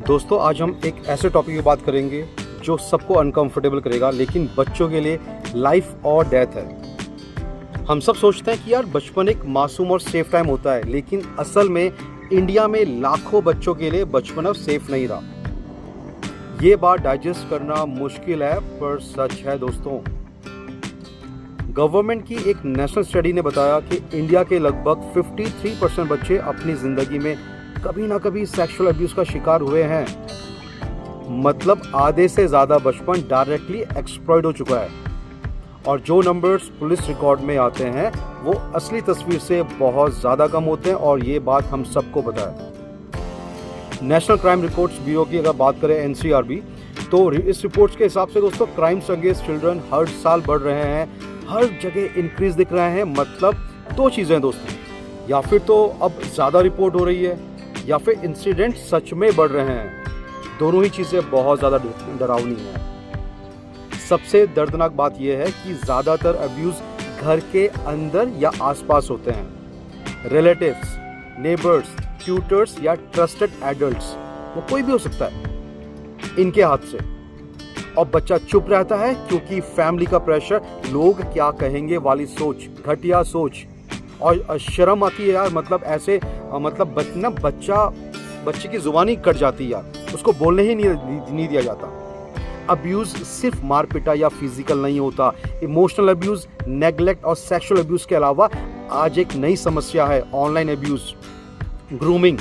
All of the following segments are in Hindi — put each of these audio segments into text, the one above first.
दोस्तों आज हम एक ऐसे टॉपिक की बात करेंगे जो सबको अनकंफर्टेबल करेगा, लेकिन बच्चों के लिए लाइफ और डेथ है। हम सब सोचते हैं कि यार बचपन एक मासूम और सेफ टाइम होता है, लेकिन असल में इंडिया में लाखों बच्चों के लिए बचपन अब सेफ नहीं रहा। ये बात डाइजेस्ट करना मुश्किल है पर सच है दोस्तों। गवर्नमेंट की एक नेशनल स्टडी ने बताया कि इंडिया के लगभग 53% बच्चे अपनी जिंदगी में कभी ना कभी सेक्सुअल अब्यूज का शिकार हुए हैं। मतलब आधे से ज़्यादा बचपन डायरेक्टली एक्सप्लॉइट हो चुका है। और जो नंबर्स पुलिस रिकॉर्ड में आते हैं वो असली तस्वीर से बहुत ज़्यादा कम होते हैं, और ये बात हम सबको पता है। नेशनल क्राइम रिपोर्ट्स ब्यूरो की अगर बात करें NCRB, तो इस रिपोर्ट्स के हिसाब से दोस्तों क्राइम्स अगेंस्ट चिल्ड्रन हर साल बढ़ रहे हैं, हर जगह इंक्रीज दिख रहे हैं। मतलब दो चीज़ें दोस्तों, या फिर तो अब ज़्यादा रिपोर्ट हो रही है या फिर इंसिडेंट सच में बढ़ रहे हैं। दोनों ही चीज़ें बहुत ज़्यादा डरावनी हैं। सबसे दर्दनाक बात यह है कि ज़्यादातर अब्यूज़ घर के अंदर या आसपास होते हैं। रिलेटिव्स, नेबर्स, ट्यूटर्स या ट्रस्टेड एडल्ट्स, वो कोई भी हो सकता है, इनके हाथ से। और बच्चा चुप रहता है क्योंकि फैमिली का प्रेशर, लोग क्या कहेंगे वाली सोच, घटिया सोच, और शर्म आती है यार। मतलब ऐसे बच्चे की जुबानी कट जाती है यार, उसको बोलने ही नहीं दिया जाता। अब्यूज़ सिर्फ मार पिटा या फिजिकल नहीं होता। इमोशनल अब्यूज़, नेग्लेक्ट और सेक्सुअल अब्यूज़ के अलावा आज एक नई समस्या है online abuse, grooming,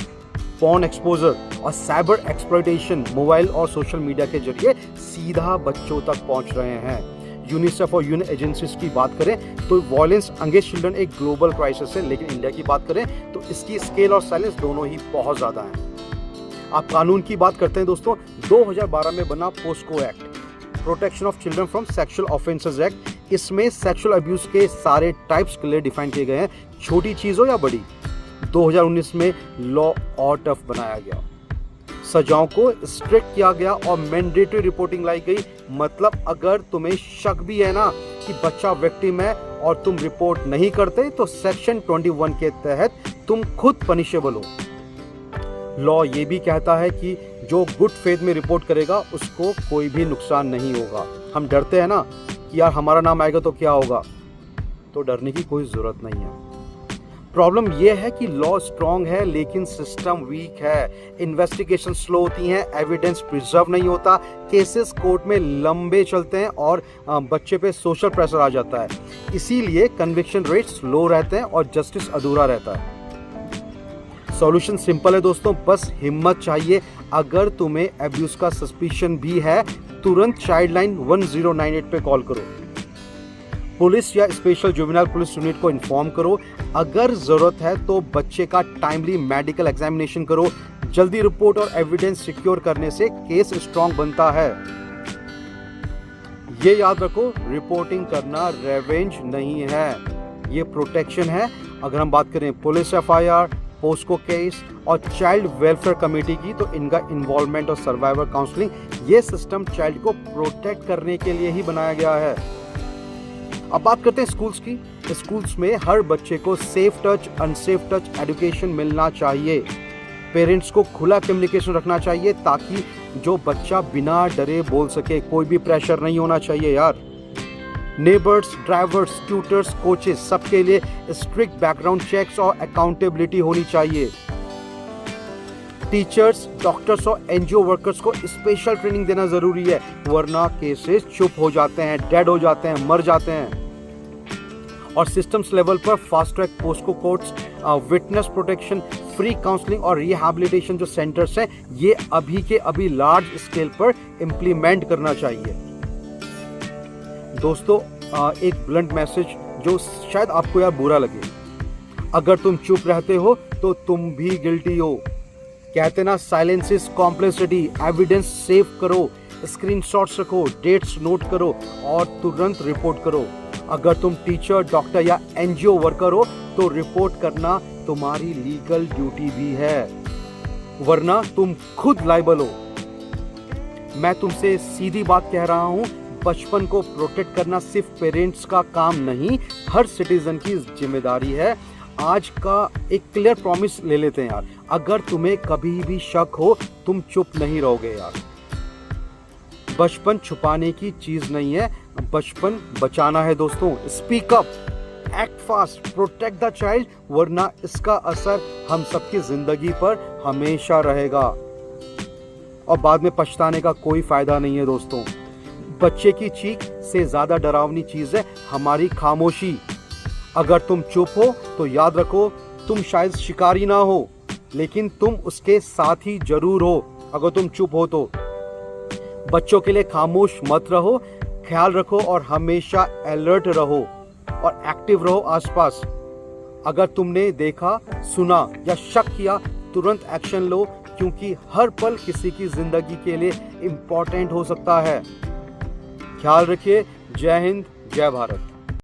porn exposure और साइबर एक्सप्लॉयटेशन। मोबाइल और सोशल मीडिया के जरिए सीधा बच्चों तक पहुंच रहे हैं। यूनिसेफ और यूएन एजेंसीज की बात करें तो वायलेंस अगेंस्ट चिल्ड्रन एक ग्लोबल क्राइसिस है, लेकिन इंडिया की बात करें तो इसकी स्केल और साइलेंस दोनों ही बहुत ज़्यादा हैं। आप कानून की बात करते हैं दोस्तों, 2012 में बना POCSO act, protection of children from sexual offences act. इसमें सेक्सुअल अब्यूज़ के सारे टाइप्स क्लियर डिफाइन किए गए हैं, छोटी चीज़ हो या बड़ी। 2019 में लॉ और टफ बनाया गया, सजाओं को स्ट्रिक्ट किया गया और मैंडेटरी रिपोर्टिंग लाई गई। मतलब अगर तुम्हें शक भी है ना कि बच्चा विक्टिम है और तुम रिपोर्ट नहीं करते तो सेक्शन 21 के तहत तुम खुद पनिशेबल हो। लॉ ये भी कहता है कि जो गुड फेथ में रिपोर्ट करेगा उसको कोई भी नुकसान नहीं होगा। हम डरते हैं ना कि यार हमारा नाम आएगा तो क्या होगा, तो डरने की कोई ज़रूरत नहीं है। प्रॉब्लम यह है कि लॉ स्ट्रॉन्ग है लेकिन सिस्टम वीक है। इन्वेस्टिगेशन स्लो होती हैं, एविडेंस प्रिजर्व नहीं होता, केसेस कोर्ट में लंबे चलते हैं और बच्चे पे सोशल प्रेशर आ जाता है। इसीलिए कन्विक्शन रेट्स लो रहते हैं और जस्टिस अधूरा रहता है। सॉल्यूशन सिंपल है दोस्तों, बस हिम्मत चाहिए। अगर तुम्हें अब्यूज का सस्पिशन भी है, तुरंत चाइल्ड लाइन 1098 पे कॉल करो। पुलिस या स्पेशल जुवेनाइल पुलिस यूनिट को इन्फॉर्म करो। अगर ज़रूरत है तो बच्चे का टाइमली मेडिकल एग्जामिनेशन करो। जल्दी रिपोर्ट और एविडेंस सिक्योर करने से केस स्ट्रॉन्ग बनता है। ये याद रखो, रिपोर्टिंग करना रेवेंज नहीं है, ये प्रोटेक्शन है। अगर हम बात करें पुलिस FIR, पोस्को केस और चाइल्ड वेलफेयर कमेटी की, तो इनका इन्वॉल्वमेंट और सर्वाइवर काउंसलिंग, ये सिस्टम चाइल्ड को प्रोटेक्ट करने के लिए ही बनाया गया है। अब बात करते हैं स्कूल्स की। स्कूल्स में हर बच्चे को safe touch, unsafe touch education मिलना चाहिए। पेरेंट्स को खुला कम्युनिकेशन रखना चाहिए ताकि जो बच्चा बिना डरे बोल सके। कोई भी प्रेशर नहीं होना चाहिए यार। नेबर्स, ड्राइवर्स, ट्यूटर्स, कोचेस, सबके लिए स्ट्रिक्ट बैकग्राउंड चेक्स और अकाउंटेबिलिटी होनी चाहिए। टीचर्स, डॉक्टर्स और NGO वर्कर्स को स्पेशल ट्रेनिंग देना जरूरी है, वरना केसेस चुप हो जाते हैं, डेड हो जाते हैं, मर जाते हैं। और सिस्टम्स लेवल पर fast track POCSO courts, witness protection, free counselling और रिहैबिलिटेशन जो सेंटर्स हैं, ये अभी के अभी लार्ज स्केल पर इम्प्लीमेंट करना चाहिए। दोस्तों एक ब्लंट मैसेज जो शायद आपको यार बुरा लगे, अगर तुम चुप रहते हो तो तुम भी गिल्टी हो। कहते ना, silence is complexity. Evidence save करो, स्क्रीनशॉट्स रखो, डेट्स नोट करो और तुरंत रिपोर्ट करो। अगर तुम टीचर, डॉक्टर या NGO वर्कर हो तो रिपोर्ट करना तुम्हारी लीगल ड्यूटी भी है, वरना तुम खुद लायबल हो। मैं तुमसे सीधी बात कह रहा हूं, बचपन को प्रोटेक्ट करना सिर्फ पेरेंट्स का काम नहीं, हर सिटीजन की जिम्मेदारी है। आज का एक क्लियर प्रॉमिस ले लेते हैं यार, अगर तुम्हें कभी भी शक हो, तुम चुप नहीं रहोगे यार। बचपन छुपाने की चीज नहीं है, बचपन बचाना है दोस्तों। Speak up, act fast, protect the child, वरना इसका असर हम सबकी जिंदगी पर हमेशा रहेगा और बाद में पछताने का कोई फायदा नहीं है दोस्तों। बच्चे की चीख से ज्यादा डरावनी चीज है हमारी खामोशी। अगर तुम चुप हो तो याद रखो, तुम शायद शिकारी ना हो, लेकिन तुम उसके साथ ही जरूर हो। अगर तुम चुप हो तो बच्चों के लिए खामोश मत रहो, ख्याल रखो और हमेशा अलर्ट रहो और एक्टिव रहो आसपास। अगर तुमने देखा, सुना या शक किया, तुरंत एक्शन लो, क्योंकि हर पल किसी की जिंदगी के लिए इम्पोर्टेंट हो सकता है। ख्याल रखिए। जय हिंद, जय भारत।